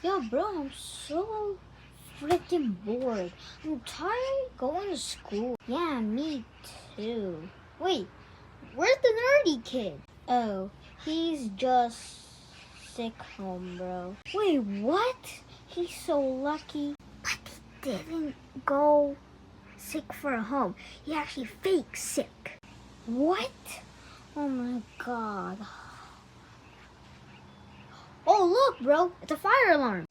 Yo, bro, I'm so freaking bored. I'm tired of going to school. Yeah, me too. Wait, where's the nerdy kid? Oh, he's just sick home, bro. Wait, what? He's so lucky. But he didn't go sick for a home. He actually fake sick. What? Oh my god. Oh, look, bro. It's a fire alarm.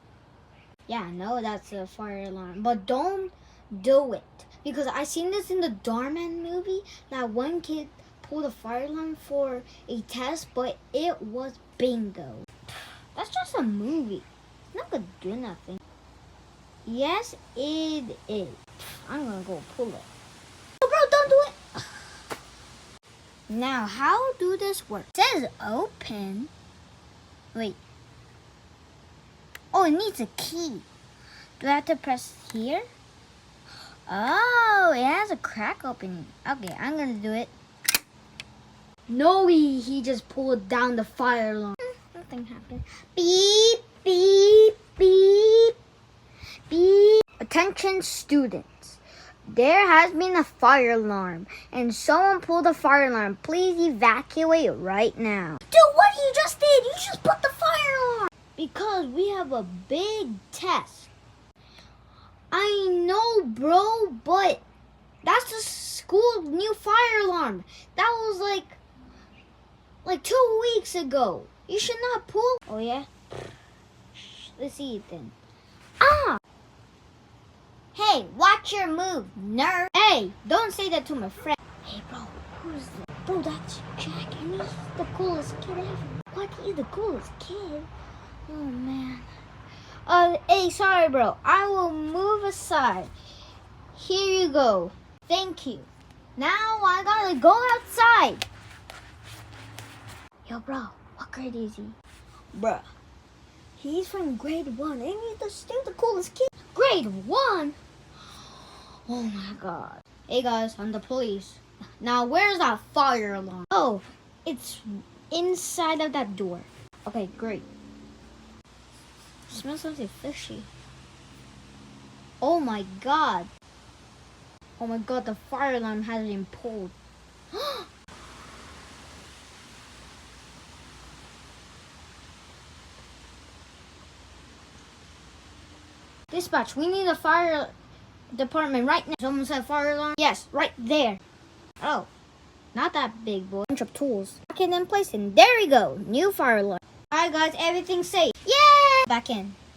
Yeah, I know that's a fire alarm. But don't do it. Because I seen this in the Darman movie. That one kid pulled a fire alarm for a test, but it was bingo. That's just a movie. It's not gonna do nothing. Yes, it is. I'm gonna go pull it. Oh, bro, don't do it. Now, how do this work? It says open. Wait. Oh, it needs a key. Do I have to press here? Oh, it has a crack opening. Okay, I'm gonna do it. No, he just pulled down the fire alarm. Nothing happened. Beep, beep, beep, beep. Attention students. There has been a fire alarm and someone pulled the fire alarm. Please evacuate right now. Dude, what you just did? You just put the fire alarm. Because we have a big test. I know, bro, but that's the school new fire alarm. That was like 2 weeks ago. You should not pull. Oh, yeah? Let's see it then. Ah! Hey, watch your move, nerd. Hey, don't say that to my friend. Hey, bro, who's that? Bro, that's Jack, and he's the coolest kid ever. What? He's the coolest kid? Oh, man. Hey, sorry, bro. I will move aside. Here you go. Thank you. Now I gotta go outside. Yo, bro, what grade is he? Bruh, he's from grade 1, and he's still the coolest kid. Grade 1? Oh my god. Hey guys, I'm the police. Now where's that fire alarm? Oh, it's inside of that door. Okay, great. Smells something fishy. Oh my god. Oh my god, the fire alarm has been pulled. Dispatch, we need a fire department right now. Someone said fire alarm? Yes, right there. Oh, not that big, boy. Bunch of tools. Back in place, and there we go. New fire alarm. Alright guys, everything's safe. Yeah! Back in.